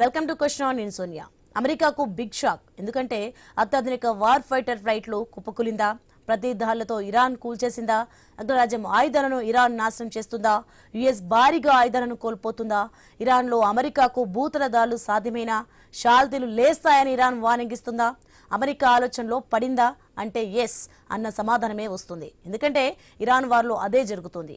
Welcome to question on in Sonia. అమెరికాకు big shock. ఎందుకంటే అత్యాధునిక వార్ ఫైటర్ ఫ్లైట్లు కుప్పకూలిందా? ప్రతి దాళ్లతో ఇరాన్ కూల్చేసిందా? అగ్రరాజ్యం ఆయుధాలను ఇరాన్ నాశనం చేస్తుందా? యుఎస్ భారీగా ఆయుధాలను కోల్పోతుందా? ఇరాన్లో అమెరికాకు భూతల దాడులు సాధ్యమేనా? షాల్తీలు లేస్తాయని ఇరాన్ వార్నింగ్ ఇస్తుందా? అమెరికా ఆలోచనలో పడిందా అంటే ఎస్ అన్న సమాధానమే వస్తుంది. ఎందుకంటే ఇరాన్ వార్లో అదే జరుగుతుంది.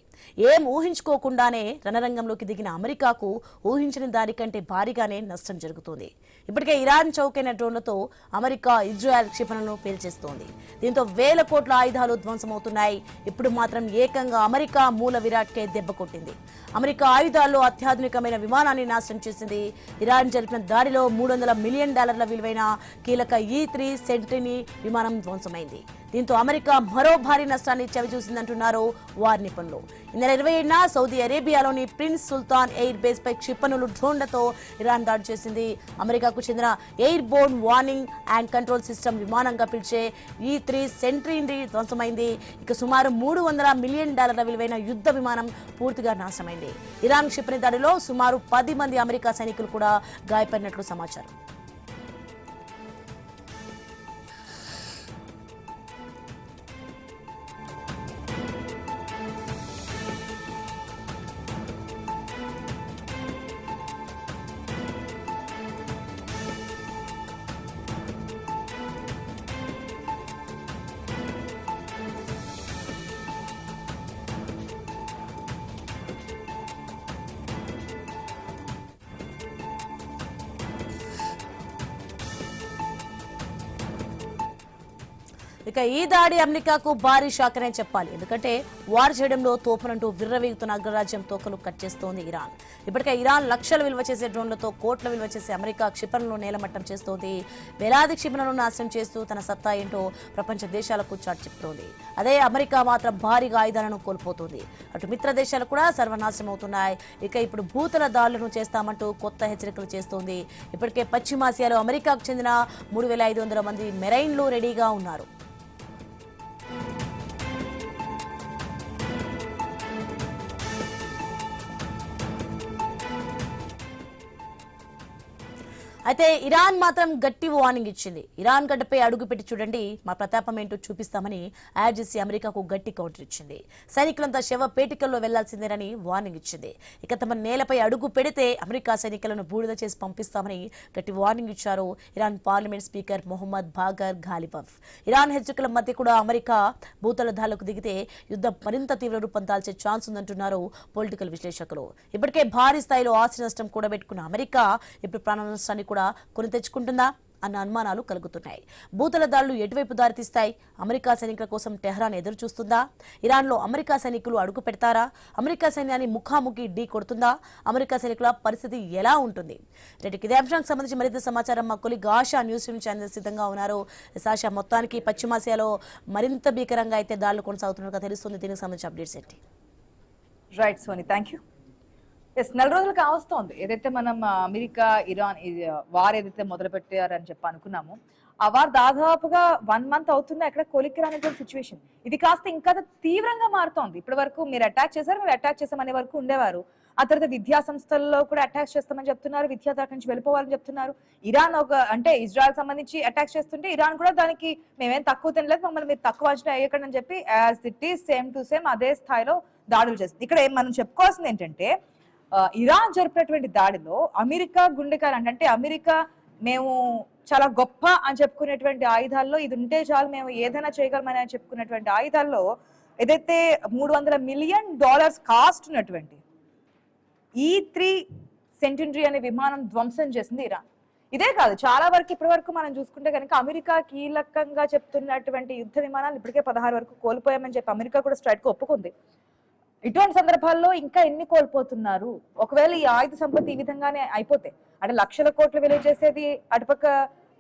ఏం ఊహించుకోకుండానే రణరంగంలోకి దిగిన అమెరికాకు ఊహించిన దానికంటే భారీగానే నష్టం జరుగుతుంది. ఇప్పటికే ఇరాన్ చౌకైన డ్రోన్లతో అమెరికా ఇజ్రాయెల్ క్షిపణులను పేల్చేస్తోంది. దీంతో వేల కోట్ల ఆయుధాలు ధ్వంసమవుతున్నాయి. ఇప్పుడు మాత్రం ఏకంగా అమెరికా మూల విరాట్కే దెబ్బ కొట్టింది. అమెరికా ఆయుధాల్లో అత్యాధునికమైన విమానాన్ని నాశనం చేసింది. ఇరాన్ జరిపిన దాడిలో $300 మిలియన్ విలువైన కీలక E-3 సెంట్రీని విమానం ధ్వంసమైంది. దీంతో అమెరికా మరో భారీ నష్టాన్ని చవిచూసిందంటున్నారు వార్ నిపుణులు. ఈ నెల 27న సౌదీ అరేబియాలోని ప్రిన్స్ సుల్తాన్ ఎయిర్ బేస్ పై క్షిపణులు డ్రోన్లతో ఇరాన్ దాడి చేసింది. అమెరికాకు చెందిన airborne warning and control system విమానంగా పిలిచే E-3 సెంట్రీని ధ్వంసమైంది. ఇక సుమారు $300 మిలియన్ విలువైన యుద్ధ విమానం పూర్తిగా నాశనమైంది. ఇరాన్ క్షిపణి దాడిలో సుమారు 10 మంది అమెరికా సైనికులు కూడా గాయపడినట్లు సమాచారం. ఇక ఈ దాడి అమెరికాకు భారీ షాక్ అనే చెప్పాలి. ఎందుకంటే వార్ చేయడంలో తోపునంటూ విర్రవీగుతున్న అగ్రరాజ్యం తోకలు కట్ చేస్తోంది ఇరాన్. ఇప్పటికే ఇరాన్ లక్షల విలువ చేసే డ్రోన్లతో కోట్ల విలువ చేసే అమెరికా క్షిపణులను నేలమట్టం చేస్తోంది. వేలాది క్షిపణులను నాశనం చేస్తూ తన సత్తా ఏంటో ప్రపంచ దేశాలకు చాటి చెప్తోంది. అదే అమెరికా మాత్రం భారీగా ఆయుధాలను కోల్పోతుంది. అటు మిత్ర దేశాలు కూడా సర్వనాశనం అవుతున్నాయి. ఇక ఇప్పుడు భూతల దాడులను చేస్తామంటూ కొత్త హెచ్చరికలు చేస్తోంది. ఇప్పటికే పశ్చిమాసియాలో అమెరికాకు చెందిన 3500 మంది మెరైన్లు రెడీగా ఉన్నారు. అయితే ఇరాన్ మాత్రం గట్టి వార్నింగ్ ఇచ్చింది. ఇరాన్ గడ్డపై అడుగు పెట్టి చూడండి, మా ప్రతాపం ఏంటో చూపిస్తామని యాడ్ చేసి అమెరికాకు గట్టి కౌంటర్ ఇచ్చింది. సైనికులంతా శవ పేటికల్లో వెళ్లాల్సిందేనని వార్నింగ్ ఇచ్చింది. ఇక తమ నేలపై అడుగు పెడితే అమెరికా సైనికులను బూడిద చేసి పంపిస్తామని గట్టి వార్నింగ్ ఇచ్చారు Iran parliament speaker Mohammad Bagher Ghalibaf. Iran హెచ్చరికల మధ్య కూడా అమెరికా భూతల దాడులకు దిగితే యుద్ధం మరింత తీవ్ర రూపం దాల్చే ఛాన్స్ ఉందంటున్నారు పొలిటికల్ విశ్లేషకులు. ఇప్పటికే భారీ స్థాయిలో ఆస్తి నష్టం కూడబెట్టుకున్న అమెరికా ఇప్పుడు ప్రాణ నష్టాన్ని కూడా కొని తెచ్చుకుంటుందా అన్న అనుమానాలు కలుగుతున్నాయి. భూతల దాడులు ఎటువైపు దారితీస్తాయి? అమెరికా సైనికుల కోసం టెహ్రాన్ ఎదురు చూస్తుందా? ఇరాన్లో అమెరికా సైనికులు అడుగు పెడతారా? అమెరికా సైన్యాన్ని ముఖాముఖి ఢీ కొడుతుందా? అమెరికా సైనికుల పరిస్థితి ఎలా ఉంటుంది? ఇదే అంశానికి సంబంధించి మరింత సమాచారం మా కొలీగ్ ఆశా న్యూస్ ఛానల్ సిద్ధంగా ఉన్నారు. ఆశా, మొత్తానికి పశ్చిమాసియాలో మరింత భీకరంగా అయితే దాడులు కొనసాగుతున్నట్టుగా తెలుస్తుంది. దీనికి సంబంధించి అప్డేట్స్ ఏంటి? Right Soni, thank you. నెల రోజులు కావస్తోంది ఏదైతే మనం అమెరికా ఇరాన్ వార్ ఏదైతే మొదలు పెట్టారని చెప్పి అనుకున్నామో, ఆ వార్ దాదాపుగా 1 మంత్ అవుతున్నా ఎక్కడ కొలిక్కి రానటువంటి సిచ్యువేషన్. ఇది కాస్త ఇంకా తీవ్రంగా మారుతోంది. ఇప్పటి వరకు మీరు అటాక్ చేశారు, మేము అటాక్ చేస్తామనే వరకు ఉండేవారు. ఆ తర్వాత విద్యా సంస్థల్లో కూడా అటాక్ చేస్తామని చెప్తున్నారు, విద్యార్థుల నుంచి వెళ్ళిపోవాలని చెప్తున్నారు. ఇరాన్ అంటే ఇజ్రాయెల్ సంబంధించి అటాక్ చేస్తుంటే ఇరాన్ కూడా దానికి మేమేం తక్కువ తినలేదు, మమ్మల్ని మీరు తక్కువ అంచనా వేయకండి అని చెప్పి as it is same to same అదే స్థాయిలో దాడులు చేస్తుంది. ఇక్కడ మనం చెప్పుకోవాల్సింది ఏంటంటే, ఇరాన్ జరిపినటువంటి దాడిలో అమెరికా గుండెకాయలు అంటే అమెరికా మేము చాలా గొప్ప అని చెప్పుకునేటువంటి ఆయుధాల్లో ఇది ఉంటే చాలు, మేము ఏదైనా చేయగలమని చెప్పుకునేటువంటి ఆయుధాల్లో ఏదైతే $300 మిలియన్ కాస్ట్ ఉన్నటువంటి E-3 సెంటినరీ అనే విమానం ధ్వంసం చేసింది ఇరాన్. ఇదే కాదు, చాలా వరకు ఇప్పటి వరకు మనం చూసుకుంటే కనుక అమెరికా కీలకంగా చెప్తున్నటువంటి యుద్ధ విమానాలు ఇప్పటికే 16 వరకు కోల్పోయామని చెప్పి అమెరికా కూడా స్ట్రైట్ గా ఒప్పుకుంది. ఇటువంటి సందర్భాల్లో ఇంకా ఎన్ని కోల్పోతున్నారు? ఒకవేళ ఈ ఆయుధ సంపత్తి ఈ విధంగానే అయిపోతే, అంటే లక్షల కోట్లు విలువ చేసేది అటుపక్క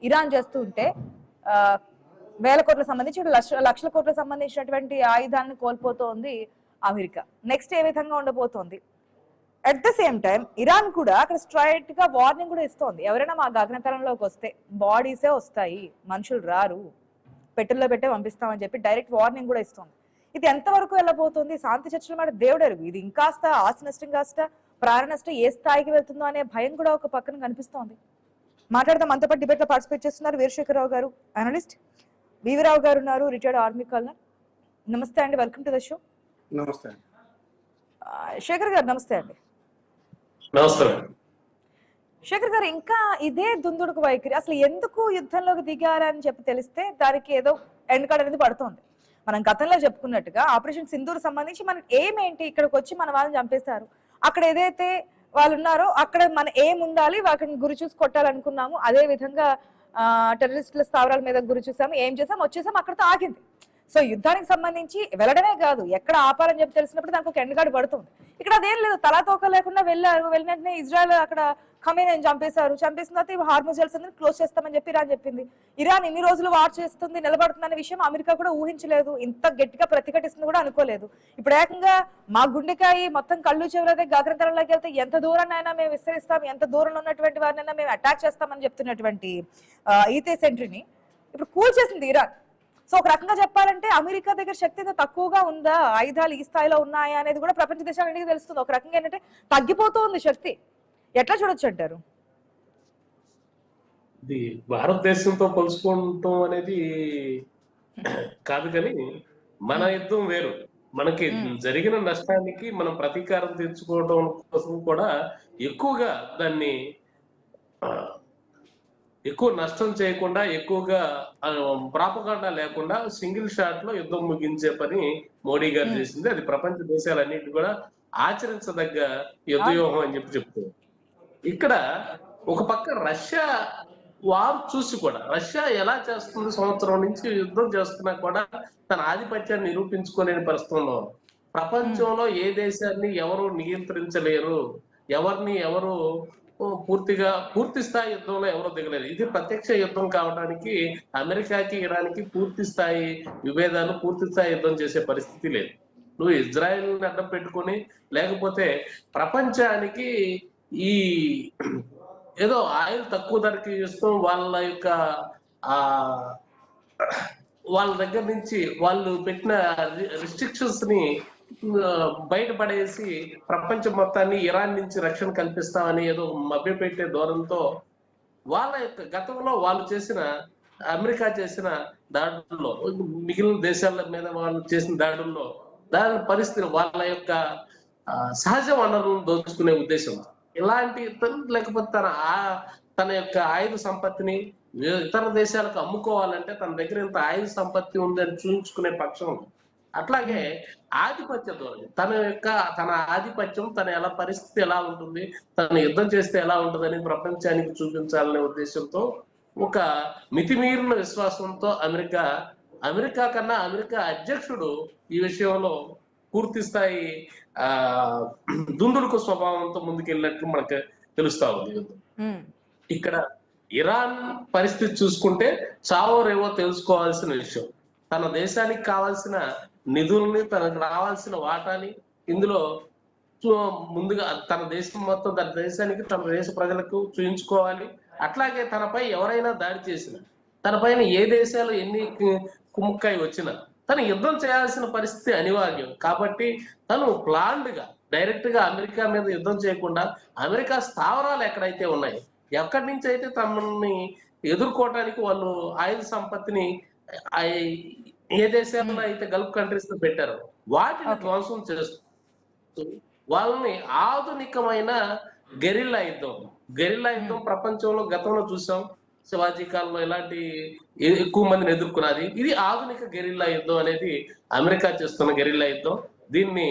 ఇరాన్ చేస్తూ ఉంటే, వేల కోట్లకు సంబంధించి లక్షల కోట్లకు సంబంధించినటువంటి ఆయుధాలను కోల్పోతోంది అమెరికా. నెక్స్ట్ ఏ విధంగా ఉండబోతోంది? At the same time Iran కూడా అక్కడ స్ట్రైట్ గా వార్నింగ్ కూడా ఇస్తోంది. ఎవరైనా మా గగనతలంలోకి వస్తే బాడీసే వస్తాయి, మనుషులు రారు, పెట్టెల్లో పెట్టే పంపిస్తామని చెప్పి డైరెక్ట్ వార్నింగ్ కూడా ఇస్తోంది. ఇది ఎంతవరకు వెళ్ళబోతుంది? శాంతి చర్చల మాట దేవుడు ఎరుగు. ఇది ఇంకాస్త ఆస్తి నష్టం కాస్త ప్రాణ నష్టం ఏ స్థాయికి వెళ్తుందో అనే భయం కూడా ఒక పక్కన కనిపిస్తోంది. మాట్లాడదాం. మనతో పాటు డిబేట్ లో పార్టిసిపేట్ చేస్తున్నారు వీరశేఖరరావు గారు, అనలిస్ట్, వివిరావు గారు ఉన్నారు, రిటైర్డ్ ఆర్మీ కల్నల్. నమస్తే అండి, వెల్కమ్ టు ద షో. నమస్తే. శేఖర్ గారు నమస్తే అండి. నమస్కారం. శేఖర్ గారు, ఇంకా ఇదే దుందుడుకు వైఖరి, అసలు ఎందుకు యుద్ధంలోకి దిగారని చెప్పి తెలిస్తే దానికి ఏదో ఎండ్ కార్డ్ అనేది పడుతోంది. మనం గతంలో చెప్పుకున్నట్టుగా ఆపరేషన్ సింధూర్ సంబంధించి మన ఎయిమ్ ఏంటి, ఇక్కడికి వచ్చి మన వాళ్ళని చంపేస్తారు, అక్కడ ఏదైతే వాళ్ళు ఉన్నారో అక్కడ మన ఏం ఉండాలి, వాటిని గురి చూసి కొట్టాలనుకున్నాము, అదే విధంగా టెర్రరిస్టుల స్థావరాల మీద గురి చూసాము, ఏం చేసాం, వచ్చేసాం, అక్కడతో ఆగింది. సో యుద్ధానికి సంబంధించి వెళ్ళడమే కాదు, ఎక్కడ ఆపాలని చెప్పి తెలిసినప్పుడు దానికి ఒక ఎండ్ కార్డ్ పడుతుంది. ఇక్కడ అదేం లేదు, తలా తోక లేకుండా వెళ్ళారు, వెళ్ళినట్టునే ఇజ్రాయెల్ అక్కడ ఖమేనీని చంపేశారు, చంపేసిన తర్వాత హార్ముజ్ జల్స్ అందరినీ క్లోజ్ చేస్తామని చెప్పి ఇరాన్ చెప్పింది. ఇరాన్ ఇన్ని రోజులు వార్ చేస్తుంది, నిలబడుతుందనే విషయం అమెరికా కూడా ఊహించలేదు, ఇంత గట్టిగా ప్రతిఘటిస్తుంది కూడా అనుకోలేదు. ఇప్పుడు ఏకంగా మా గుండెకాయ మొత్తం కళ్ళు చెవులదే గగనతలంలోకి వెళ్తే ఎంత దూరాన్నైనా మేము విస్తరిస్తాం, ఎంత దూరంలో ఉన్నటువంటి వారినైనా మేము అటాక్ చేస్తామని చెప్తున్నటువంటి ఈతే సెంట్రీని ఇప్పుడు కూల్ చేసింది ఇరాన్. సో ఒక రకంగా చెప్పాలంటే అమెరికా దగ్గర శక్తి తక్కువగా ఉందా, ఆయుధాలు ఈ స్థాయిలో ఉన్నాయా అనేది కూడా ప్రపంచ దేశాలన్నిటికీ తెలుస్తుంది. ఒక రకంగా ఏంటంటే తగ్గిపోతుంది శక్తి. ఎట్లా చూడొచ్చు అంటారు? ఇది భారతదేశంతో పోల్చుకోవటం అనేది కాదు, కానీ మన యుద్ధం వేరు. మనకి జరిగిన నష్టానికి మనం ప్రతీకారం తీర్చుకోవడం కోసం కూడా ఎక్కువగా దాన్ని ఎక్కువ నష్టం చేయకుండా, ఎక్కువగా ప్రాపగాండా లేకుండా సింగిల్ షాట్ లో యుద్ధం ముగించే పని మోడీ గారు చేసింది. అది ప్రపంచ దేశాలన్నిటి కూడా ఆచరించదగ్గ యుద్ధ వ్యూహం అని చెప్తుంది. ఇక్కడ ఒక పక్క రష్యా వారు చూసి కూడా, రష్యా ఎలా చేస్తుంది, సంవత్సరం నుంచి యుద్ధం చేస్తున్నా కూడా తన ఆధిపత్యాన్ని నిరూపించుకోలేని పరిస్థితుల్లో, ప్రపంచంలో ఏ దేశాన్ని ఎవరు నియంత్రించలేరు, ఎవరిని ఎవరు పూర్తి స్థాయి యుద్ధంలో ఎవరో దిగలేదు. ఇది ప్రత్యక్ష యుద్ధం కావడానికి అమెరికాకి ఇరాన్కి పూర్తి స్థాయి విభేదాలు, పూర్తి స్థాయి యుద్ధం చేసే పరిస్థితి లేదు. నువ్వు ఇజ్రాయెల్ అడ్డం పెట్టుకుని, లేకపోతే ప్రపంచానికి ఈ ఏదో ఆయిల్ తక్కువ ధరకి ఇస్తూ వాళ్ళ దగ్గర నుంచి వాళ్ళు పెట్టిన రిస్ట్రిక్షన్స్ ని బయటపడేసి ప్రపంచం మొత్తాన్ని ఇరాన్ నుంచి రక్షణ కల్పిస్తామని ఏదో మభ్యపెట్టే ధోరణితో వాళ్ళ యొక్క గతంలో వాళ్ళు చేసిన, అమెరికా చేసిన దాడుల్లో, మిగిలిన దేశాల మీద వాళ్ళు చేసిన దాడుల్లో దాని పరిస్థితి వాళ్ళ యొక్క సహజ వనరులను దోచుకునే ఉద్దేశం, ఇలాంటి లేకపోతే తన యొక్క ఆయుధ సంపత్తిని ఇతర దేశాలకు అమ్ముకోవాలంటే తన దగ్గర ఇంత ఆయుధ సంపత్తి ఉందని చూపించుకునే పక్షం. అట్లాగే ఆధిపత్య ధోరణి, తన ఆధిపత్యం, తన ఎలా పరిస్థితి ఎలా ఉంటుంది, తను యుద్ధం చేస్తే ఎలా ఉంటుందని ప్రపంచానికి చూపించాలనే ఉద్దేశంతో, ఒక మితిమీరిన విశ్వాసంతో అమెరికా కన్నా అమెరికా అధ్యక్షుడు ఈ విషయంలో పూర్తి స్థాయి దుందుడుకు స్వభావంతో ముందుకెళ్ళినట్లు మనకు తెలుస్తా ఉంది. ఇక్కడ ఇరాన్ పరిస్థితి చూసుకుంటే చావో రేవో తెలుసుకోవాల్సిన విషయం. తన దేశానికి కావాల్సిన నిధుల్ని, తనకు రావాల్సిన వాటాని ఇందులో ముందుగా తన దేశం మొత్తం, తన దేశానికి, తన దేశ ప్రజలకు చూయించుకోవాలి. అట్లాగే తనపై ఎవరైనా దాడి చేసిన, తనపైన ఏ దేశాలు ఎన్ని కుముక్కాయి వచ్చినా తను యుద్ధం చేయాల్సిన పరిస్థితి అనివార్యం. కాబట్టి తను ప్లాన్డ్ గా డైరెక్ట్ గా అమెరికా మీద యుద్ధం చేయకుండా, అమెరికా స్థావరాలు ఎక్కడైతే ఉన్నాయి, ఎక్కడి నుంచి అయితే తమని ఎదుర్కోవటానికి వాళ్ళు ఆయుధ సంపత్తిని ఏ దేశాల్లో అయితే గల్ఫ్ కంట్రీస్ లో పెట్టారో వాటిని ధ్వంసం చేస్తూ వాళ్ళని ఆధునికమైన గెరిల్లా యుద్ధం ప్రపంచంలో గతంలో చూసాం. శివాజీ కాలంలో ఇలాంటి ఎక్కువ మందిని ఎదుర్కొన్నది. ఇది ఆధునిక గెరిల్లా యుద్ధం అనేది అమెరికా చేస్తున్న గెరిల్లా యుద్ధం. దీన్ని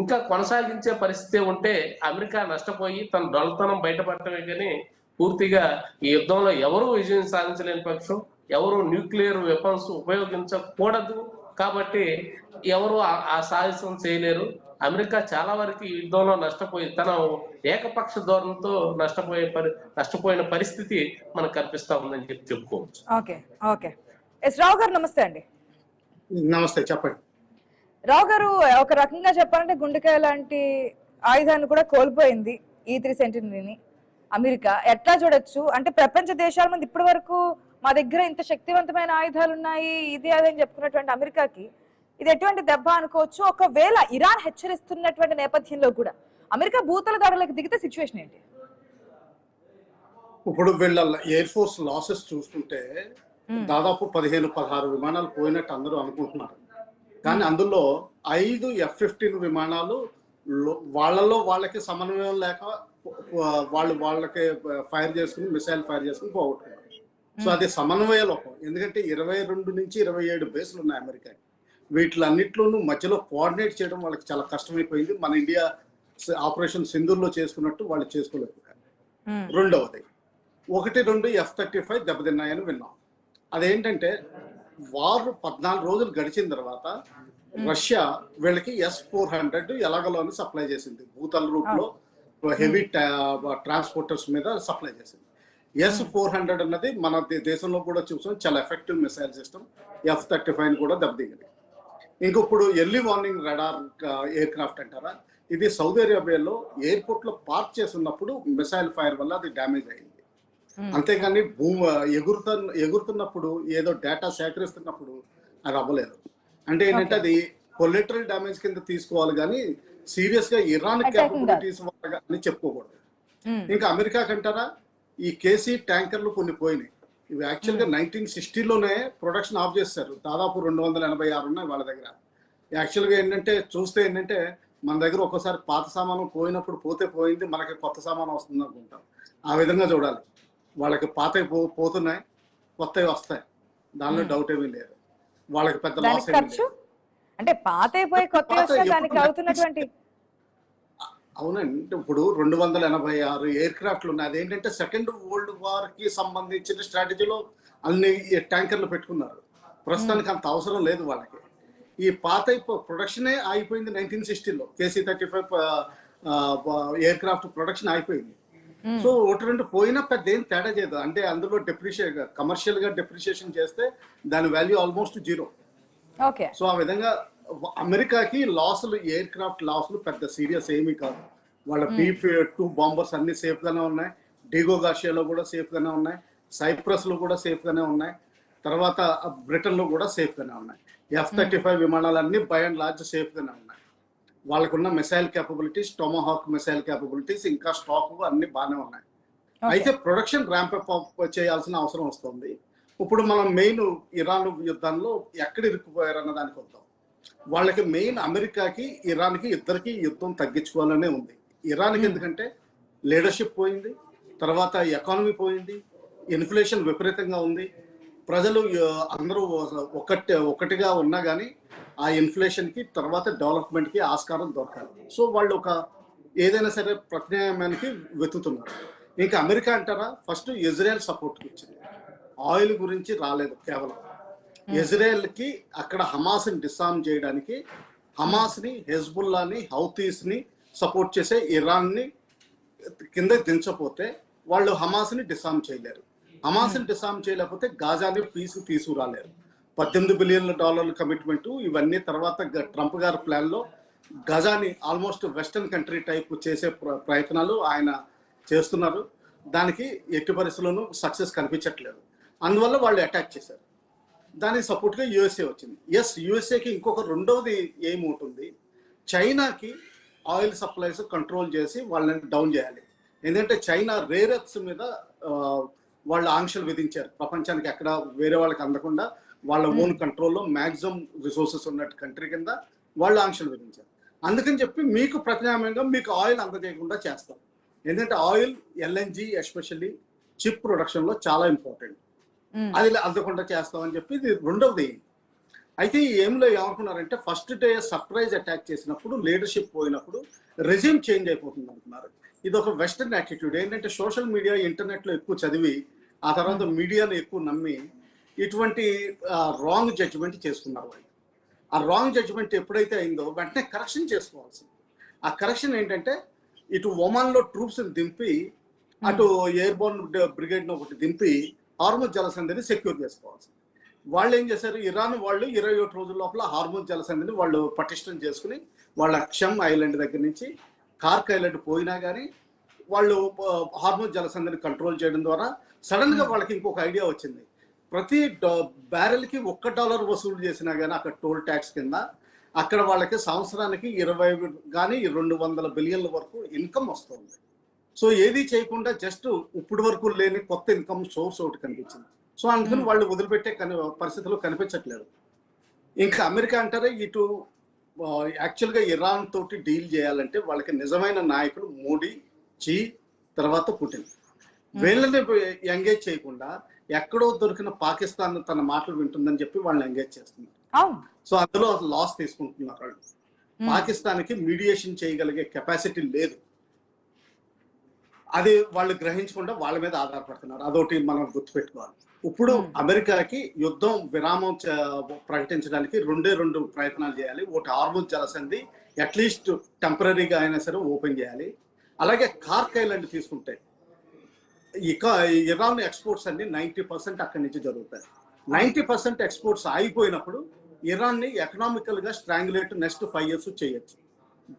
ఇంకా కొనసాగించే పరిస్థితి ఉంటే అమెరికా నష్టపోయి తన డొల్లతనం బయటపడటమే కానీ పూర్తిగా ఈ యుద్ధంలో ఎవరు విజయం సాధించలేని పక్షం, ఎవరు న్యూక్లియర్ వెపన్స్ ఉపయోగించకూడదు. కాబట్టి ఎవరు ఆ సాహసం చేయలేరు. అమెరికా చాలా వరకు ఈ యుద్ధంలో నష్టపోయి తన ఏకపక్ష ధోరణితో నష్టపోయిన పరిస్థితి మనకు కనిపిస్తా ఉందని చెప్పుకోవచ్చు. ఓకే ఓకే ఎస్ రావు గారు నమస్తే అండి. నమస్తే, చెప్పండి. రావు గారు, ఒక రకంగా చెప్పాలంటే గుండెకాయ లాంటి ఆయుధాన్ని కూడా కోల్పోయింది E3 సెంటినరీని అమెరికా. ఎట్లా చూడొచ్చు అంటే ప్రపంచ దేశాల మంది ఇప్పటి వరకు మా దగ్గర ఇంత శక్తివంతమైన ఆయుధాలు ఉన్నాయి ఇది అదని చెప్పుకున్నటువంటి అమెరికాకి ఇది ఎటువంటి దెబ్బ అనుకోవచ్చు. ఒకవేళ ఇరాన్ హెచ్చరిస్తున్నటువంటి నేపథ్యంలో కూడా అమెరికా భూతల దాడులకు దిగితే సిచ్యువేషన్ ఏంటి? ఇప్పుడు వీళ్ళ ఎయిర్ ఫోర్స్ లాసెస్ చూసుకుంటే దాదాపు 15-16 విమానాలు పోయినట్టు అందరూ అనుకుంటున్నారు. కానీ అందులో 5 F-15 విమానాలు వాళ్ళలో వాళ్ళకి సమన్వయం లేక వాళ్ళకి ఫైర్ చేసుకుని మిసైల్ ఫైర్ చేసుకుని పోగొట్టుకున్నారు. సో అది సమన్వయ లోపం. ఎందుకంటే 22 నుంచి 27 బేస్లు ఉన్నాయి అమెరికాకి. వీటిలన్నిట్లోనూ మధ్యలో కోఆర్డినేట్ చేయడం వాళ్ళకి చాలా కష్టమైపోయింది. మన ఇండియా ఆపరేషన్ సింధూర్లో చేసుకున్నట్టు వాళ్ళు చేసుకోలేకపోయారు. రెండవది 1-2 F-35 దెబ్బతిన్నాయని విన్నాం. అదేంటంటే వారు 14 రోజులు గడిచిన తర్వాత రష్యా వీళ్ళకి S-400 ఎలాగలోని సప్లై చేసింది. భూతల రూట్ లో హెవీ ట్రాన్స్పోర్టర్స్ మీద సప్లై చేసింది. S-400 అన్నది మన దేశంలో కూడా చూసాం, చాలా ఎఫెక్టివ్ మిసైల్ సిస్టమ్. F-35 కూడా దెబ్బతింది. ఇంకొప్పుడు early warning radar aircraft అంటారా, ఇది సౌదీ అరేబియాలో ఎయిర్పోర్ట్ లో పార్క్ చేస్తున్నప్పుడు మిసైల్ ఫైర్ వల్ల అది డ్యామేజ్ అయింది. అంతేగాని ఎగురుతున్నప్పుడు ఏదో డేటా సేకరిస్తున్నప్పుడు అది అవ్వలేదు. అంటే ఏంటంటే అది కొలెటరల్ డ్యామేజ్ కింద తీసుకోవాలి, కానీ సీరియస్ గా ఇరాన్ క్యాపబిలిటీస్ అని చెప్పుకోకూడదు. ఇంకా అమెరికా కంటారా, ఈ కేసీ ట్యాంకర్లు కొన్ని పోయినాయి. ఇవి యాక్చువల్ గా 1960లోనే ప్రొడక్షన్ ఆఫ్ చేస్తారు. దాదాపు 286 ఉన్నాయి వాళ్ళ దగ్గర. యాక్చువల్ గా ఏంటంటే చూస్తే ఏంటంటే మన దగ్గర ఒక్కోసారి పాత సామాను పోయినప్పుడు పోయింది, మనకి కొత్త సామాను వస్తుంది అనుకుంటాం. ఆ విధంగా చూడాలి. వాళ్ళకి పాతవి పోతున్నాయి, కొత్తవి వస్తాయి, దానిలో డౌట్ ఏమీ లేదు. వాళ్ళకి పెద్ద లాస్ ఖర్చు అంటే పాతైపోయి కొత్త దానికి అవుతున్నటువంటి. అవునండి, ఇప్పుడు 286 ఎయిర్ క్రాఫ్ట్లు ఉన్నాయి. అదేంటంటే సెకండ్ వరల్డ్ వార్ కి సంబంధించిన స్ట్రాటజీలో అన్ని ట్యాంకర్లు పెట్టుకున్నారు. ప్రస్తుతానికి అంత అవసరం లేదు వాళ్ళకి. ఈ పాత ప్రొడక్షనే ఆగిపోయింది 1960లో. KC-35 ఎయిర్ క్రాఫ్ట్ ప్రొడక్షన్ అయిపోయింది. సో 1-2 పోయినా పెద్ద ఏం తేడా చేయదు. అంటే అందులో కమర్షియల్ గా డెప్రిషియేషన్ చేస్తే దాని వాల్యూ ఆల్మోస్ట్ 0. సో ఆ విధంగా అమెరికాకి లాసులు, ఎయిర్ క్రాఫ్ట్ లాసులు పెద్ద సీరియస్ ఏమీ కాదు. వాళ్ళ B-2 బాంబర్స్ అన్ని సేఫ్ గానే ఉన్నాయి. డిగో గార్షియాలో కూడా సేఫ్ గానే ఉన్నాయి. సైప్రస్ లో కూడా సేఫ్ గానే ఉన్నాయి. తర్వాత బ్రిటన్ లో కూడా సేఫ్ గానే ఉన్నాయి. F-35 విమానాలన్నీ బై అండ్ లార్జ్ సేఫ్ గానే ఉన్నాయి. వాళ్ళకున్న missile capabilities, Tomahawk missile capabilities, ఇంకా స్టాక్ అన్ని బాగానే ఉన్నాయి. అయితే ప్రొడక్షన్ ర్యాంప్ అప్ చేయాల్సిన అవసరం వస్తుంది. ఇప్పుడు మనం మెయిన్ ఇరాన్ యుద్ధంలో ఎక్కడ ఇరుక్కుపోయారన్న దానికి వద్దాం. వాళ్ళకి మెయిన్ అమెరికాకి ఇరాన్కి ఇద్దరికి యుద్ధం తగ్గించుకోవాలనే ఉంది. ఇరాన్కి ఎందుకంటే లీడర్షిప్ పోయింది, తర్వాత ఎకానమీ పోయింది, ఇన్ఫ్లేషన్ విపరీతంగా ఉంది. ప్రజలు అందరూ ఒకటిగా ఉన్నా కానీ ఆ ఇన్ఫ్లేషన్కి తర్వాత డెవలప్మెంట్కి ఆస్కారం దొరకాలి. సో వాళ్ళు ఏదైనా సరే ప్రత్యామ్నాయానికి వెతుకుతున్నారు. ఇంకా అమెరికా అంటారా, ఫస్ట్ ఇజ్రాయెల్ సపోర్ట్ వచ్చింది. ఆయిల్ గురించి రాలేదు. కేవలం ఇజ్రాయెల్కి అక్కడ హమాస్ని డిసార్మ్ చేయడానికి, హమాస్ని, హెజ్బుల్లాని, హౌతీస్ని సపోర్ట్ చేసే ఇరాన్ని కింద దించపోతే వాళ్ళు హమాస్ని డిసార్మ్ చేయలేరు. హమాస్ని డిసార్మ్ చేయలేకపోతే గాజాని పీస్కి తీసుకురాలేరు. $18 బిలియన్ కమిట్మెంట్ ఇవన్నీ తర్వాత ట్రంప్ గారి ప్లాన్లో గజాని ఆల్మోస్ట్ వెస్టర్న్ కంట్రీ టైప్ చేసే ప్రయత్నాలు ఆయన చేస్తున్నారు. దానికి ఎట్టి పరిస్థితుల్లోనూ సక్సెస్ కనిపించట్లేదు. అందువల్ల వాళ్ళు అటాక్ చేశారు. దానికి సపోర్ట్గా యుఎస్ఏ వచ్చింది. యుఎస్ఏకి ఇంకొక రెండవది ఏముంటుంది, చైనాకి ఆయిల్ సప్లైస్ కంట్రోల్ చేసి వాళ్ళని డౌన్ చేయాలి. ఎందుకంటే చైనా రేర్ ఎర్త్స్ మీద వాళ్ళు ఆంక్షలు విధించారు. ప్రపంచానికి ఎక్కడ వేరే వాళ్ళకి అందకుండా వాళ్ళ ఓన్ కంట్రోల్లో మ్యాక్సిమం రిసోర్సెస్ ఉన్న కంట్రీ కింద వాళ్ళు ఆంక్షలు విధించారు. అందుకని చెప్పి మీకు ప్రత్యామ్నాయంగా మీకు ఆయిల్ అందజేయకుండా చేస్తాం. ఎందుకంటే ఆయిల్, LNG ఎస్పెషల్లీ చిప్ ప్రొడక్షన్లో చాలా ఇంపార్టెంట్. అది అందకుండా చేస్తామని చెప్పి ఇది రెండవది. అయితే ఈ ఏమిలో ఏమనుకున్నారంటే ఫస్ట్ డే సర్ప్రైజ్ అటాక్ చేసినప్పుడు, లీడర్షిప్ పోయినప్పుడు రెజ్యూమ్ చేంజ్ అయిపోతుంది అనుకున్నారు. ఇది ఒక వెస్టర్న్ యాటిట్యూడ్. ఏంటంటే సోషల్ మీడియా, ఇంటర్నెట్లో ఎక్కువ చదివి ఆ తర్వాత మీడియాను ఎక్కువ నమ్మి ఇటువంటి రాంగ్ జడ్జిమెంట్ చేసుకున్నారు వాళ్ళు. ఆ రాంగ్ జడ్జిమెంట్ ఎప్పుడైతే అయిందో వెంటనే కరెక్షన్ చేసుకోవాల్సింది. ఆ కరెక్షన్ ఏంటంటే ఇటు ఒమాన్లో ట్రూప్స్ని దింపి, అటు ఎయిర్బోర్న్ బ్రిగేడ్ను ఒకటి దింపి హార్ముజ్ జలసంధిని సెక్యూర్ చేసుకోవాల్సింది. వాళ్ళు ఏం చేశారు, ఇరాన్ వాళ్ళు 21 రోజుల లోపల హార్ముజ్ జలసంధిని వాళ్ళు పటిష్టం చేసుకుని వాళ్ళ క్షమ్ ఐలాండ్ దగ్గర నుంచి కార్క్ ఐలాండ్ పోయినా కానీ వాళ్ళు హార్ముజ్ జలసంధిని కంట్రోల్ చేయడం ద్వారా సడన్ గా వాళ్ళకి ఇంకొక ఐడియా వచ్చింది. ప్రతి బ్యారెల్కి $1 వసూలు చేసినా కానీ అక్కడ టోల్ ట్యాక్స్ కింద అక్కడ వాళ్ళకి సంవత్సరానికి 20 కానీ 200 బిలియన్ల వరకు ఇన్కమ్ వస్తుంది. సో ఏది చేయకుండా జస్ట్ ఇప్పటి వరకు లేని కొత్త ఇన్కమ్ సోర్స్ ఒకటి కనిపించింది. సో అందుకని వాళ్ళు వదిలిపెట్టే పరిస్థితులు కనిపించట్లేదు. ఇంకా అమెరికా అంటారే ఇటు యాక్చువల్గా ఇరాన్ తోటి డీల్ చేయాలంటే వాళ్ళకి నిజమైన నాయకులు మోడీ, చీ, తర్వాత పుటిన్. వీళ్ళని ఎంగేజ్ చేయకుండా ఎక్కడో దొరికిన పాకిస్తాన్ తన మాటలు వింటుందని చెప్పి వాళ్ళని ఎంగేజ్ చేస్తున్నారు. సో అందులో లాస్ తీసుకుంటున్నారు వాళ్ళు. పాకిస్తాన్ కి మీడియేషన్ చేయగలిగే కెపాసిటీ లేదు. అది వాళ్ళు గ్రహించకుండా వాళ్ళ మీద ఆధారపడుతున్నారు. అదొకటి మనం గుర్తుపెట్టుకోవాలి. ఇప్పుడు అమెరికాకి యుద్ధం విరామం ప్రకటించడానికి రెండు ప్రయత్నాలు చేయాలి. ఒకటి హార్ముజ్ జలసంధి అట్లీస్ట్ టెంపరీగా అయినా సరే ఓపెన్ చేయాలి. అలాగే కార్క్ ఐలాండ్ తీసుకుంటే ఇక ఇరాన్ ఎక్స్పోర్ట్స్ అన్ని 90% అక్కడి నుంచి జరుగుతాయి. 90% ఎక్స్పోర్ట్స్ ఆగిపోయినప్పుడు ఇరాన్ ని ఎకనామికల్ గా స్ట్రాంగులేట్ నెక్స్ట్ 5 years చేయొచ్చు.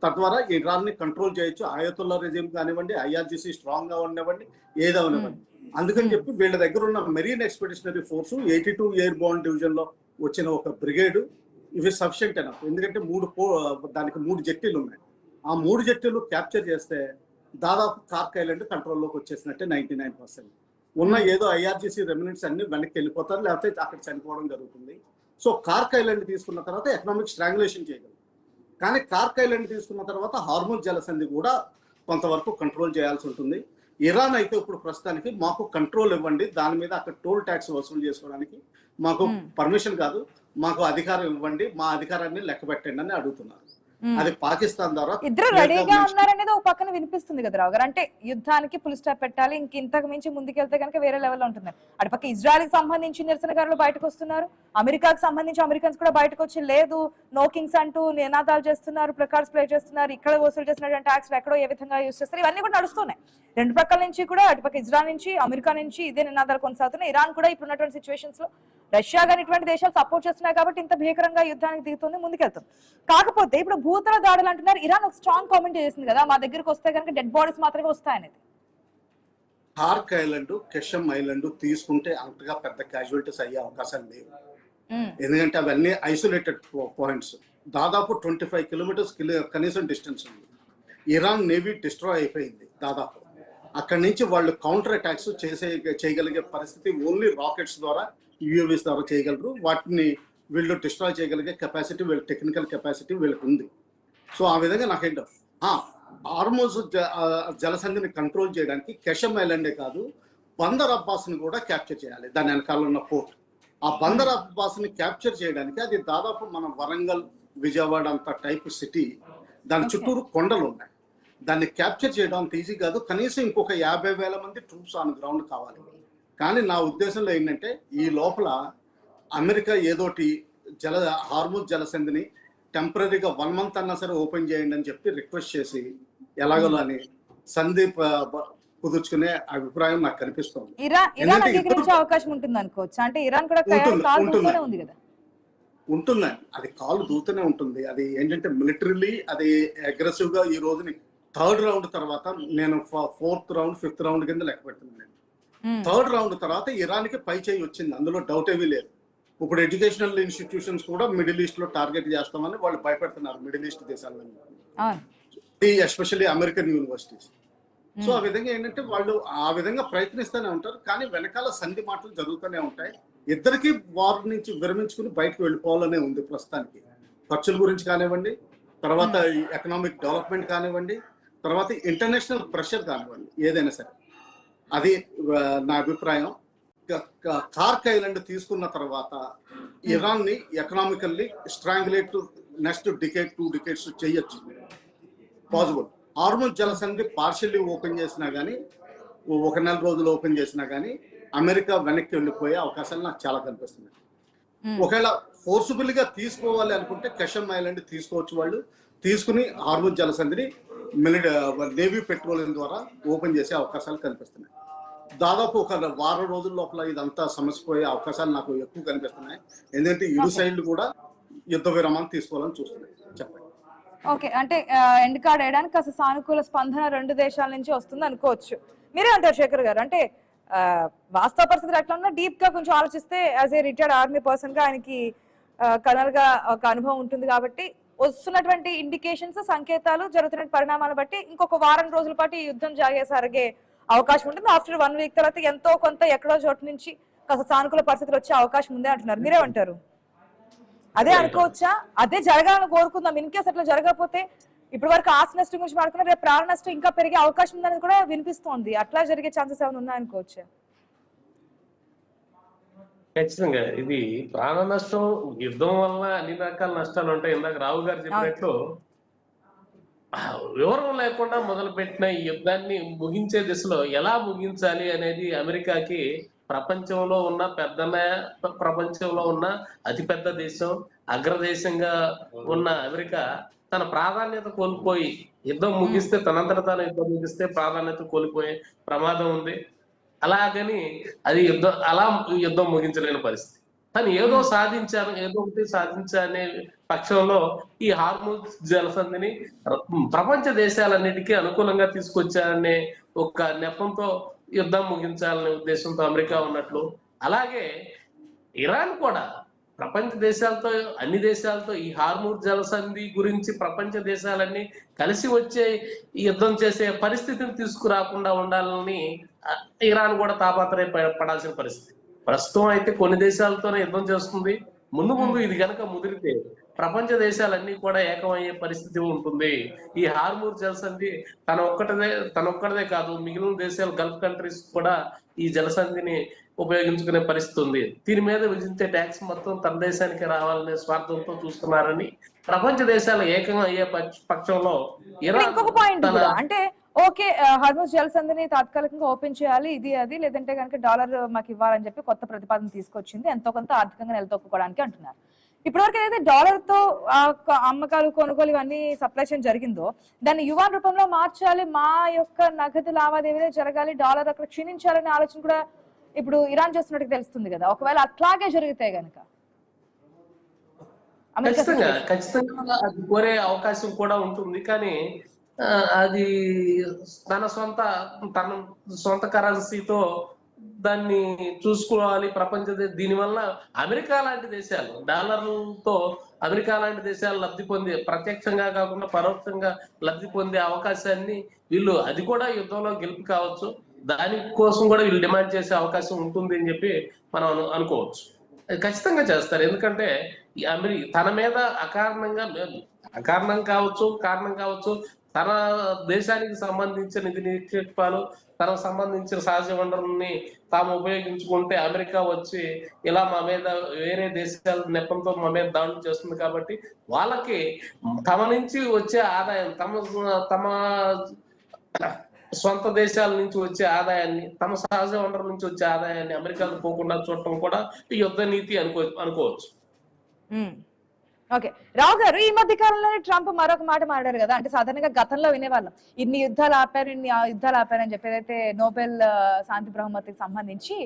తద్వారా ఇరాన్ ని కంట్రోల్ చేయొచ్చు. ఆయతుల్లా రెజిమ్ కానివ్వండి, IRGC స్ట్రాంగ్ గా ఉండనివ్వండి, ఏదవనివ్వండి. అందుకని చెప్పి వీళ్ళ దగ్గర ఉన్న marine expeditionary force 82 airborne division లో వచ్చిన ఒక బ్రిగేడ్ ఇవి సఫిషియంట్ ఎనఫ్. ఎందుకంటే దానికి 3 జెట్టీలు ఉన్నాయి. ఆ 3 జెట్టీలు క్యాప్చర్ చేస్తే దాదాపు కార్క్ ఐలాండ్ కంట్రోల్లోకి వచ్చేసినట్టే 99%. ఉన్న ఏదో IRGC రెమినెంట్స్ అన్ని వెనక్కి వెళ్ళిపోతారు, లేకపోతే అక్కడ చనిపోవడం జరుగుతుంది. సో కార్క్ ఐలాండ్ తీసుకున్న తర్వాత ఎకనామిక్ స్ట్రాంగులేషన్ చేయగలరు. కానీ కార్క్ ఐలాండ్ తీసుకున్న తర్వాత హార్ముజ్ జలసంధి కూడా కొంతవరకు కంట్రోల్ చేయాల్సి ఉంటుంది. ఇరాన్ అయితే ఇప్పుడు ప్రస్తుతానికి మాకు కంట్రోల్ ఇవ్వండి, దాని మీద అక్కడ టోల్ ట్యాక్స్ వసూలు చేసుకోవడానికి మాకు పర్మిషన్ కాదు, మాకు అధికారం ఇవ్వండి, మా అధికారాన్ని లెక్క పెట్టండి అని అడుగుతున్నారు. అది పాకిస్తాన్ ద్వారా ఇద్దరు రెడీగా ఉన్నారనేది ఒక పక్కన వినిపిస్తుంది కదా రావు గారు. అంటే యుద్ధానికి ఫుల్ స్టాప్ పెట్టాలి, ఇంతకు మించి ముందుకెళ్తే కనుక వేరే లెవెల్లో ఉంటుంది. అటుపక్క ఇజ్రాయెల్ కి సంబంధించి నిరసనకారులు బయటకు వస్తున్నారు, అమెరికాకి సంబంధించి అమెరికన్స్ కూడా బయటకు వచ్చి లేదు నో కింగ్స్ అంటూ నినాదాలు చేస్తున్నారు, ప్లకార్డ్స్ ప్లే చేస్తున్నారు, ఇక్కడ వసూలు చేస్తున్నటువంటి ట్యాక్స్ ఎక్కడో ఏ విధంగా యూజ్ చేస్తారు, ఇవన్నీ కూడా నడుస్తున్నాయి. రెండు పక్కల నుంచి కూడా అటుపక్క ఇజ్రాయెల్ నుంచి అమెరికా నుంచి ఇదే నినాదాలు కొనసాగుతున్నాయి. ఇరాన్ కూడా ఇప్పుడు ఉన్నటువంటి సిచ్యువేషన్స్ లో రష్యా గాని ఇటువంటి దేశాలు సపోర్ట్ చేస్తున్నాయి కాబట్టి ఇంత భీకరంగా యుద్ధానికి దిగుతుంది, ముందుకెళ్తుంది. కాకపోతే ఇప్పుడు భూతల దాడులు అంటున్నారు. ఇరాన్ ఒక స్ట్రాంగ్ కామెంట్ చేసింది కదా, మా దగ్గరకు వస్తే కనుక డెడ్ బాడీస్ మాత్రమే వస్తాయనేది. కార్క్ ఐలాండ్, కెషమ్ ఐలాండ్ తీసుకుంటే అంతగా పెద్ద క్యాజువాలిటీస్ అయ్యే అవకాశాలు లేవు. ఎందుకంటే అవన్నీ ఐసోలేటెడ్ పాయింట్స్. దాదాపు 25 kilometers కనీసం డిస్టెన్స్ ఉంది. ఇరాన్ నేవీ డిస్ట్రాయ్ అయిపోయింది దాదాపు. అక్కడి నుంచి వాళ్ళు కౌంటర్ అటాక్స్ చేయగలిగే పరిస్థితి ఓన్లీ రాకెట్స్ ద్వారా, UAVs ద్వారా చేయగలరు. వాటిని వీళ్ళు డిస్ట్రాయ్ చేయగలిగే కెపాసిటీ, వీళ్ళ టెక్నికల్ కెపాసిటీ వీళ్ళకి ఉంది. సో ఆ విధంగా నాకేంటో హార్ముజ్ జలసంధిని కంట్రోల్ చేయడానికి కెషమ్ ఐలాండే కాదు, బందర్ అబ్బాస్ని కూడా క్యాప్చర్ చేయాలి. దాని వెనకాల ఉన్న పోర్ట్. ఆ బందర్ అబ్బాస్ని క్యాప్చర్ చేయడానికి అది దాదాపు మన వరంగల్, విజయవాడ అంత టైప్ సిటీ. దాని చుట్టూరు కొండలు ఉన్నాయి. దాన్ని క్యాప్చర్ చేయడం అంత ఈజీ కాదు. కనీసం ఇంకొక 50,000 మంది ట్రూప్స్ ఆన్ గ్రౌండ్ కావాలి. కానీ నా ఉద్దేశంలో ఏంటంటే ఈ లోపల అమెరికా ఏదోటి హార్ముజ్ జలసంధిని టెంపరీగా 1 month అన్నా సరే ఓపెన్ చేయండి అని చెప్పి రిక్వెస్ట్ చేసి ఎలాగో అని సంధి కుదుర్చుకునే అభిప్రాయం నాకు కనిపిస్తుంది. ఇరాన్ అంగీకరించే అవకాశం ఉంటుంది అనుకోవచ్చు. అంటే ఇరాన్ కూడా ఉంది కదా, ఉంటుందండి. అది కాలు దూతూనే ఉంటుంది. అది ఏంటంటే మిలిటరీలీ అది అగ్రెసివ్ గా ఈ రోజుని 3rd round తర్వాత, నేను 4th round 5th round కింద లెక్క పెడుతున్నాను. 3rd round తర్వాత ఇరాన్ కి పై చేయి వచ్చింది, అందులో డౌట్ ఏమీ లేదు. ఇప్పుడు ఎడ్యుకేషనల్ ఇన్స్టిట్యూషన్స్ కూడా మిడిల్ ఈస్ట్ లో టార్గెట్ చేస్తామని వాళ్ళు భయపెడుతున్నారు, మిడిల్ ఈస్ట్ దేశాల్లో, ఎస్పెషల్లీ అమెరికన్ యూనివర్సిటీస్. సో ఆ విధంగా ఏంటంటే వాళ్ళు ఆ విధంగా ప్రయత్నిస్తూనే ఉంటారు. కానీ వెనకాల సంధి మాటలు జరుగుతూనే ఉంటాయి. ఇద్దరికి వార్ నుంచి విరమించుకుని బయటకు వెళ్ళిపోవాలనే ఉంది ప్రస్తుతానికి. ఖర్చుల గురించి కానివ్వండి, తర్వాత ఎకనామిక్ డెవలప్మెంట్ కానివ్వండి, తర్వాత ఇంటర్నేషనల్ ప్రెషర్ కానివ్వండి, ఏదైనా సరే. అది నా అభిప్రాయం. కార్క్ ఐలాండ్ తీసుకున్న తర్వాత ఇరాన్ ని economically strangulate next decade 2 decades చేయొచ్చు, పాసిబుల్. హార్ముజ్ జలసంధి పార్షియల్లీ ఓపెన్ చేసినా కానీ, 1 నెల రోజులు ఓపెన్ చేసినా కానీ అమెరికా వెనక్కి వెళ్ళిపోయే అవకాశాలు నాకు చాలా కనిపిస్తున్నాయి. ఒకవేళ ఫోర్సుబుల్ గా తీసుకోవాలి అనుకుంటే కెషమ్ ఐలాండ్ తీసుకోవచ్చు. వాళ్ళు తీసుకుని హార్ముజ్ జలసంధిని నేవీ పెట్రోలింగ్ ద్వారా ఓపెన్ చేసే అవకాశాలు కనిపిస్తున్నాయి. దాదాపు 1 వారం రోజుల లోపల ఇదంతా సమసిపోయే అవకాశాలు నాకు ఎక్కువ కనిపిస్తున్నాయి. ఎందుకంటే ఇరు సైడ్లు కూడా యుద్ధ విరామాన్ని తీసుకోవాలని చూస్తున్నాయి. చెప్పండి. ఓకే, అంటే ఎండ్ కార్డ్ వేయడానికి కాస్త సానుకూల స్పందన 2 దేశాల నుంచి వస్తుంది అనుకోవచ్చు. మీరే అంటారు శేఖర్ గారు? అంటే వాస్తవ పరిస్థితులు ఎట్లా ఉన్నా డీప్ గా కొంచెం ఆలోచిస్తే as a retired army person గా ఆయనకి కర్నల్ గా ఒక అనుభవం ఉంటుంది కాబట్టి వస్తున్నటువంటి ఇండికేషన్స్, సంకేతాలు, జరుగుతున్న పరిణామాలు బట్టి ఇంకొక వారం రోజుల పాటు ఈ యుద్ధం సాగే అవకాశం ఉంటుంది. ఆఫ్టర్ 1 వీక్ తర్వాత ఎంతో కొంత ఎక్కడో చోటు నుంచి కాస్త సానుకూల పరిస్థితులు వచ్చే అవకాశం ఉంది అంటున్నారు. మీరేమంటారు? అదే అనుకోవచ్చా? అదే జరగాలని కోరుకుందాం. ఇన్ కేసు అట్లా జరగకపోతే ఇప్పటి వరకు ఆస్తి నష్టం గురించి మాట్లాడుకున్నా, రేపు ప్రాణ నష్టం ఇంకా పెరిగే అవకాశం ఉందనేది కూడా వినిపిస్తోంది. అట్లా జరిగే ఛాన్సెస్ ఏమైనా ఉన్నాయనుకోవచ్చా? ఖచ్చితంగా ఇది ప్రాణ నష్టం, యుద్ధం వల్ల అన్ని రకాల నష్టాలు ఉంటాయి. ఇందాక రావు గారు చెప్పినట్లు వివరం లేకుండా మొదలుపెట్టిన ఈ యుద్ధాన్ని ముగించే దిశలో ఎలా ముగించాలి అనేది అమెరికాకి ప్రపంచంలో ఉన్న ప్రపంచంలో ఉన్న అతిపెద్ద దేశం, అగ్రదేశంగా ఉన్న అమెరికా తన ప్రాధాన్యత కోల్పోయి యుద్ధం ముగిస్తే, తనంతట తాను యుద్ధం ముగిస్తే ప్రాధాన్యత కోల్పోయే ప్రమాదం ఉంది. అలాగని అది యుద్ధం ముగించలేని పరిస్థితి. కానీ ఏదో ఒకటి సాధించాలనే పక్షంలో ఈ హార్ముజ్ జలసంధిని ప్రపంచ దేశాలన్నిటికీ అనుకూలంగా తీసుకొచ్చారనే ఒక నెపంతో యుద్ధం ముగించాలనే ఉద్దేశంతో అమెరికా ఉన్నట్లు, అలాగే ఇరాన్ కూడా ప్రపంచ దేశాలతో, అన్ని దేశాలతో ఈ హార్ముజ్ జలసంధి గురించి ప్రపంచ దేశాలన్నీ కలిసి వచ్చే యుద్ధం చేసే పరిస్థితిని తీసుకురాకుండా ఉండాలని ఇరాన్ కూడా పడాల్సిన పరిస్థితి. ప్రస్తుతం అయితే కొన్ని దేశాలతోనే యుద్ధం చేస్తుంది. ముందు ఇది కనుక ముదిరితే ప్రపంచ దేశాలన్నీ కూడా ఏకమయ్యే పరిస్థితి ఉంటుంది. ఈ హార్ముజ్ జలసంధి తనొక్కడదే కాదు, మిగిలిన దేశాలు, గల్ఫ్ కంట్రీస్ కూడా ఈ జలసంధిని ఉపయోగించుకునే పరిస్థితి ఉంది. దీని మీద విధించే ట్యాక్స్ మొత్తం తన దేశానికి రావాలనే స్వార్థంతో చూస్తున్నారని ప్రపంచ దేశాలు ఏకంగా అయ్యే పక్షంలో ఇంకొక పాయింట్ కూడా అంటే, ఓకే హార్ముజ్ జలసంధిని తాత్కాలికంగా ఓపెన్ చేయాలి, ఇది అది, లేదంటే కనుక డాలర్ మాకు ఇవ్వాలని చెప్పి కొత్త ప్రతిపాదన తీసుకొచ్చింది, ఎంతో కొంత ఆర్థికంగా నిలదొక్కుకోవడానికి అంటున్నారు. ఇప్పటివరకు ఏదైతే డాలర్ తో అమ్మకాలు, కొనుగోలు ఇవన్నీ సప్లై చేయడం జరిగిందో దాన్ని యువాన్ రూపంలో మార్చాలి, మా యొక్క నగదు లావాదేవీలే జరగాలి, డాలర్ అక్కడ క్షీణించాలనే ఆలోచన కూడా ఇప్పుడు ఇరాన్ చేస్తున్నట్టు తెలుస్తుంది కదా. ఒకవేళ అట్లాగే జరిగితే గనక ఖచ్చితంగా అది కోరే అవకాశం కూడా ఉంటుంది. కానీ అది తన సొంత కరెన్సీతో దాన్ని చూసుకోవాలి ప్రపంచ. దీనివల్ల అమెరికా లాంటి దేశాలు, డాలర్లతో అమెరికా లాంటి దేశాలు లబ్ధి పొందే, ప్రత్యక్షంగా కాకుండా పరోక్షంగా లబ్ధి పొందే అవకాశాన్ని వీళ్ళు, అది కూడా యుద్ధంలో గెలుపు కావచ్చు, దానికోసం కూడా వీళ్ళు డిమాండ్ చేసే అవకాశం ఉంటుంది అని చెప్పి మనం అనుకోవచ్చు. ఖచ్చితంగా చేస్తారు. ఎందుకంటే తన మీద అకారణం కావచ్చు, కారణం కావచ్చు, తన దేశానికి సంబంధించిన నిధి నిక్షేపాలు, తనకు సంబంధించిన సహజ వనరుల్ని తాము ఉపయోగించుకుంటే అమెరికా వచ్చి ఇలా మా మీద, వేరే దేశాల నెపంతో మా మీద దాడులు చేస్తుంది. కాబట్టి వాళ్ళకి తమ నుంచి వచ్చే ఆదాయం, తమ సొంత దేశాల నుంచి వచ్చే ఆదాయాన్ని, తమ సహజ వనరుల నుంచి వచ్చే ఆదాయాన్ని అమెరికాకు పోకుండా చూడటం కూడా ఈ యుద్ధ నీతి అనుకోవచ్చు. ఓకే, రావు గారు, ఈ మధ్య కాలంలో ట్రంప్ మరొక మాట మాట్లాడారు కదా, అంటే సాధారణంగా గతంలో వినేవాళ్ళం ఇన్ని యుద్ధాలు ఆపారని చెప్పి, ఏదైతే నోబెల్ శాంతి బహుమతికి సంబంధించి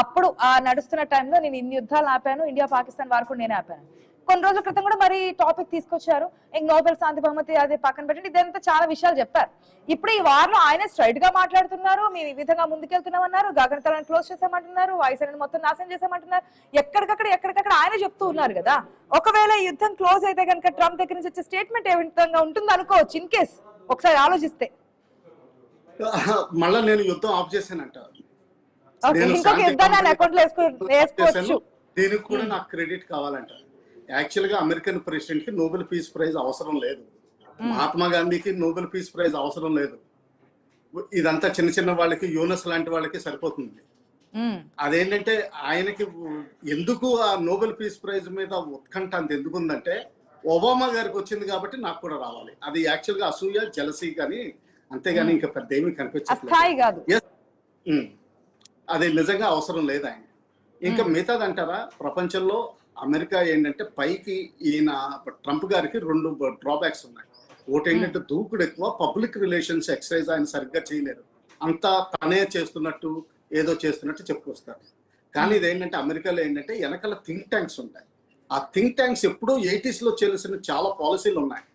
అప్పుడు నడుస్తున్న టైంలో నేను ఇన్ని యుద్ధాలు ఆపాను, ఇండియా పాకిస్తాన్ వారు కూడా నేనే ఆపాను. కొన్ని రోజుల క్రితం కూడా మరి టాపిక్ తీసుకొచ్చారు, ఇంక నోబెల్ శాంతి బహుమతి అది పక్కన పెట్టండి, ఇదంతా చాలా విషయాలు చెప్పారు. ఇప్పుడు ఈ వారంలో ఆయన స్ట్రైట్ గా మాట్లాడుతున్నారు, మేము ఈ విధంగా ముందుకెళ్తున్నామన్నారు, గగనతలాన్ని క్లోజ్ చేసామంటున్నారు, వాయుసేనని మొత్తం నాశనం చేసామంటున్నారు, ఎక్కడికక్కడ ఆయన చెప్తూ ఉన్నారు కదా. ఒకవేళ ఈ యుద్ధం క్లోజ్ అయితే కనుక ట్రంప్ దగ్గర నుంచి వచ్చే స్టేట్మెంట్ ఏ విధంగా ఉంటుంది అనుకోవచ్చు, ఇన్ కేస్ ఒకసారి ఆలోచిస్తే? మళ్ళా నేను యుద్ధం ఆఫ్ చేశానంట, ఇంకొక యుద్ధాన్ని అకౌంట్ లో వేసుకోవచ్చు, దీనికి కూడా నాకు క్రెడిట్ కావాలంట. యాక్చువల్ గా అమెరికన్ ప్రెసిడెంట్ కి నోబెల్ పీస్ ప్రైజ్ అవసరం లేదు, మహాత్మా గాంధీకి నోబెల్ పీస్ ప్రైజ్ అవసరం లేదు. ఇదంతా చిన్న చిన్న వాళ్ళకి, యూనస్ లాంటి వాళ్ళకి సరిపోతుంది. అదేంటంటే ఆయనకి ఎందుకు ఆ నోబెల్ పీస్ ప్రైజ్ మీద ఉత్కంఠ అంత ఎందుకు ఉందంటే, ఒబామా గారికి వచ్చింది కాబట్టి నాకు కూడా రావాలి. అది యాక్చువల్ గా అసూయ, జలసీ కానీ, అంతేగాని ఇంకా పెద్ద ఏమీ కనిపించట్లేదు. అది నిజంగా అవసరం లేదు ఆయన. ఇంకా మిగతాది అంటారా, ప్రపంచంలో అమెరికా ఏంటంటే పైకి ఈయన ట్రంప్ గారికి 2 డ్రాబ్యాక్స్ ఉన్నాయి. ఒకటి ఏంటంటే దూకుడు ఎక్కువ, పబ్లిక్ రిలేషన్స్ ఎక్సర్సైజ్ ఆయన సరిగ్గా చేయలేరు, అంతా తనే చేస్తున్నట్టు ఏదో చేస్తున్నట్టు చెప్పుకొస్తారు. కానీ ఇదేంటంటే అమెరికాలో ఏంటంటే వెనకాల థింక్ ట్యాంక్స్ ఉంటాయి. ఆ థింక్ ట్యాంక్స్ ఎప్పుడూ 80s లో చేసిన చాలా పాలసీలు ఉన్నాయి.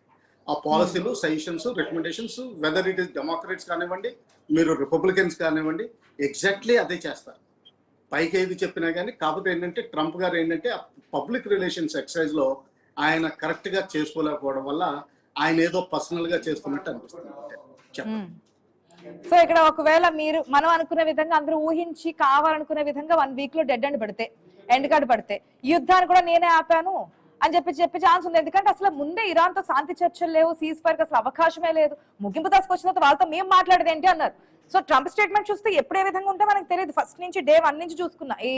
ఆ పాలసీలు, suggestions, recommendations, whether it is Democrats కానివ్వండి, మీరు రిపబ్లికన్స్ కానివ్వండి, ఎగ్జాక్ట్లీ అదే చేస్తారు. పైకి ఏది చెప్పినా కానీ. కాకపోతే ఏంటంటే ట్రంప్ గారు ఏంటంటే పబ్లిక్ రిలేషన్స్ ఎక్సర్సైజ్ లో ఆయన కరెక్ట్ గా చేసుకోలేకపోవడం వల్ల ఆయన ఏదో పర్సనల్ గా చేస్తున్నట్టు అనిపిస్తుంది. చెప్పండి. సో ఇక్కడ ఒకవేళ మనం అనుకునే విధంగా అందరూ ఊహించి కావాలనుకునే విధంగా 1 వీక్ లో డెడ్ ఎండ్ కార్డు పడితే ఈ యుద్ధాన్ని కూడా నేనే ఆపాను అని చెప్పే ఛాన్స్ ఉంది. ఎందుకంటే అసలు ముందే ఇరాన్ తో శాంతి చర్చలు లేవు, సీజ్ ఫైర్ కి అసలు అవకాశమే లేదు, ముగింపు దశకు వచ్చిన తర్వాత వాళ్ళతో మేము మాట్లాడేది ఏంటి అన్నారు. సో ట్రంప్ స్టేట్మెంట్ చూస్తే ఎప్పుడు ఏ విధంగా ఉంటే మనకు తెలియదు. ఫస్ట్ నుంచి డే 1 నుంచి చూసుకున్నా, ఈ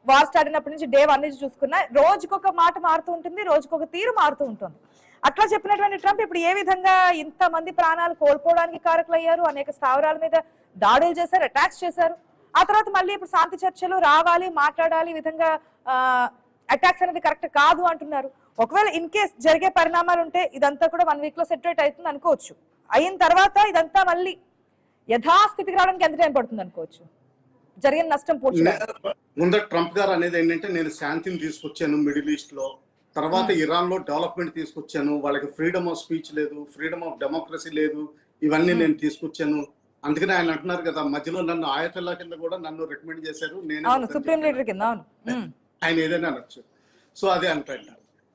వార్ స్టార్ట్ అయినప్పటి నుంచి డే 1 నుంచి చూసుకున్నా, రోజుకొక మాట మారుతూ ఉంటుంది, రోజుకొక తీరు మారుతూ ఉంటుంది. అట్లా చెప్పినటువంటి ట్రంప్ ఇప్పుడు ఏ విధంగా ఇంతమంది ప్రాణాలు కోల్పోవడానికి కారకులయ్యారు, అనేక స్థావరాల మీద దాడులు చేశారు, అటాక్స్ చేశారు. ఆ తర్వాత మళ్ళీ ఇప్పుడు శాంతి చర్చలు రావాలి, మాట్లాడాలి, ఈ విధంగా అటాక్స్ అనేది కరెక్ట్ కాదు అంటున్నారు. ఒకవేళ ఇన్ కేస్ జరిగే పరిణామాలు ఉంటే ఇదంతా కూడా 1 వీక్ లో సెటరేట్ అవుతుంది అనుకోవచ్చు. అయిన తర్వాత ఇదంతా మళ్ళీ యథాస్థితికి రావడానికి ఎంత టైం పడుతుంది అనుకోవచ్చు, జరిగిన నష్టం పోల్చడానికి? ముందర ట్రంప్ గారు అనేది ఏంటంటే నేను శాంతిని తీసుకొచ్చాను మిడిల్ ఈస్ట్ లో, తర్వాత ఇరాన్ లో డెవలప్మెంట్ తీసుకొచ్చాను, వాళ్ళకి ఫ్రీడమ్ ఆఫ్ స్పీచ్ లేదు, ఫ్రీడమ్ ఆఫ్ డెమోక్రసీ లేదు, ఇవన్నీ నేను తీసుకొచ్చాను. అందుకని ఆయన అంటున్నారు కదా, మధ్యలో నన్ను ఆయతుల్లా కింద కూడా నన్ను రికమెండ్ చేశారు, నేను సుప్రీం లీడర్ కింద. ఆయన ఏదైనా అనొచ్చు. సో అదే అంటారు.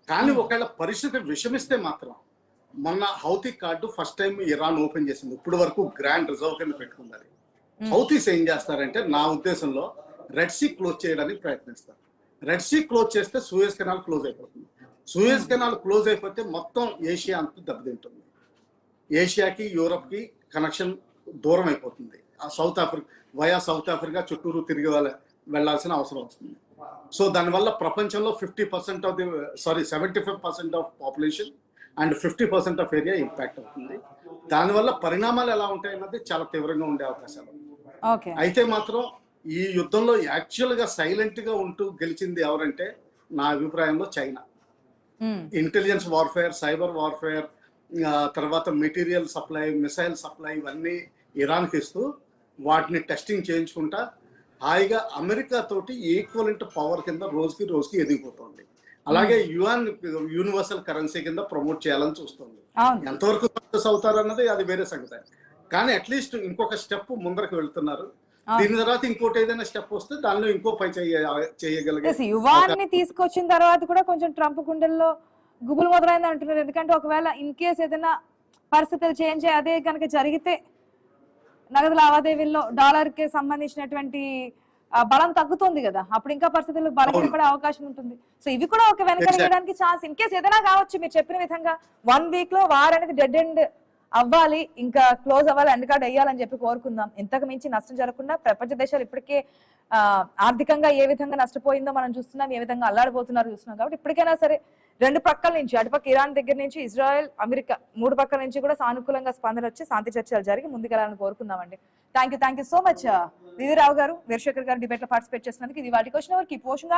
కానీ ఒకవేళ పరిస్థితి విషమిస్తే మాత్రం, మొన్న Houthi card first time Iran open చేసింది, ఇప్పుడు వరకు గ్రాండ్ రిజర్వ్ కింద పెట్టుకున్నది. హౌతీస్ ఏం చేస్తారంటే నా ఉద్దేశంలో రెడ్ సీ క్లోజ్ చేయడానికి ప్రయత్నిస్తారు. రెడ్ సీ క్లోజ్ చేస్తే సూయజ్ కెనాల్ క్లోజ్ అయిపోతుంది. సూయజ్ కెనాల్ క్లోజ్ అయిపోతే మొత్తం ఏషియా అంతా దెబ్బతింటుంది. ఏషియాకి యూరప్ కి కనెక్షన్ దూరం అయిపోతుంది. ఆ సౌత్ ఆఫ్రికా చుట్టూరు తిరిగి వెళ్లాల్సిన అవసరం వస్తుంది. సో దానివల్ల ప్రపంచంలో 75% of population and 50% of area impact అవుతుంది. దానివల్ల పరిణామాలు ఎలా ఉంటాయన్నది చాలా తీవ్రంగా ఉండే అవకాశాలు. అయితే మాత్రం ఈ యుద్ధంలో యాక్చువల్ గా సైలెంట్ గా ఉంటూ గెలిచింది ఎవరంటే నా అభిప్రాయంలో China. Intelligence warfare, cyber warfare, తర్వాత మెటీరియల్ సప్లై, మిసైల్ సప్లై ఇవన్నీ ఇరాన్కి ఇస్తూ వాటిని టెస్టింగ్ చేయించుకుంటా హాయిగా అమెరికా తోటి ఈక్వలెంట్ పవర్ కింద రోజుకి ఎదిగిపోతుంది. అలాగే యూనివర్సల్ కరెన్సీ కింద ప్రమోట్ చేయాలని చూస్తుంది. ఎంతవరకు సక్సెస్ అవుతారన్నది అది వేరే సంగతి. కానీ అట్లీస్ట్ ఇంకొక స్టెప్ ముందరకు వెళ్తున్నారు. దీని తర్వాత ఇంకోటి ఏదైనా స్టెప్ వస్తే దానిలో ఇంకో పై చేయగలిగే యువాన్ని తీసుకొచ్చిన తర్వాత కూడా కొంచెం ట్రంప్ గుండెల్లో గుబులు మొదలైంది అంటున్నారు. ఎందుకంటే ఒకవేళ ఇన్ కేస్ ఏదైనా పరిస్థితులు చేంజ్ అదే కనుక జరిగితే నగదు లావాదేవీల్లో డాలర్ కి సంబంధించినటువంటి బలం తగ్గుతుంది కదా, అప్పుడు ఇంకా పరిస్థితులు బలహీనపడే అవకాశం ఉంటుంది. సో ఇవి కూడా ఒక వెనక వేయడానికి ఛాన్స్ ఇన్ కేస్ ఏదైనా కావచ్చు. మీరు చెప్పిన విధంగా 1 వీక్ లో వార్ అనేది డెడ్ ఎండ్ అవ్వాలి, ఇంకా క్లోజ్ అవ్వాలి, ఎండ్ కార్డ్ వేయాలని చెప్పి కోరుకుందాం. ఇంతకు మించి నష్టం జరగకుండా ప్రపంచ దేశాలు ఇప్పటికే ఆర్థికంగా ఏ విధంగా నష్టపోయిందో మనం చూస్తున్నాం, ఏ విధంగా అల్లాడిపోతున్నారో చూస్తున్నాం. కాబట్టి ఇప్పటికైనా సరే రెండు పక్కల నుంచి, అటుపక్క ఇరాన్ దగ్గర నుంచి ఇజ్రాయెల్, అమెరికా 3 పక్కల నుంచి కూడా సానుకూలంగా స్పందన వచ్చి శాంతి చర్చలు జరిగి ముందుకెళ్ళాలని కోరుకుందామండి. థ్యాంక్ యూ సో మచ్ విధిరావు గారు, వీరశేఖర్ గారు డిబేట్ లో పార్టిసిపేట్ చేసినందుకు. ఇది వాటికి వచ్చిన వారికి పోషంగా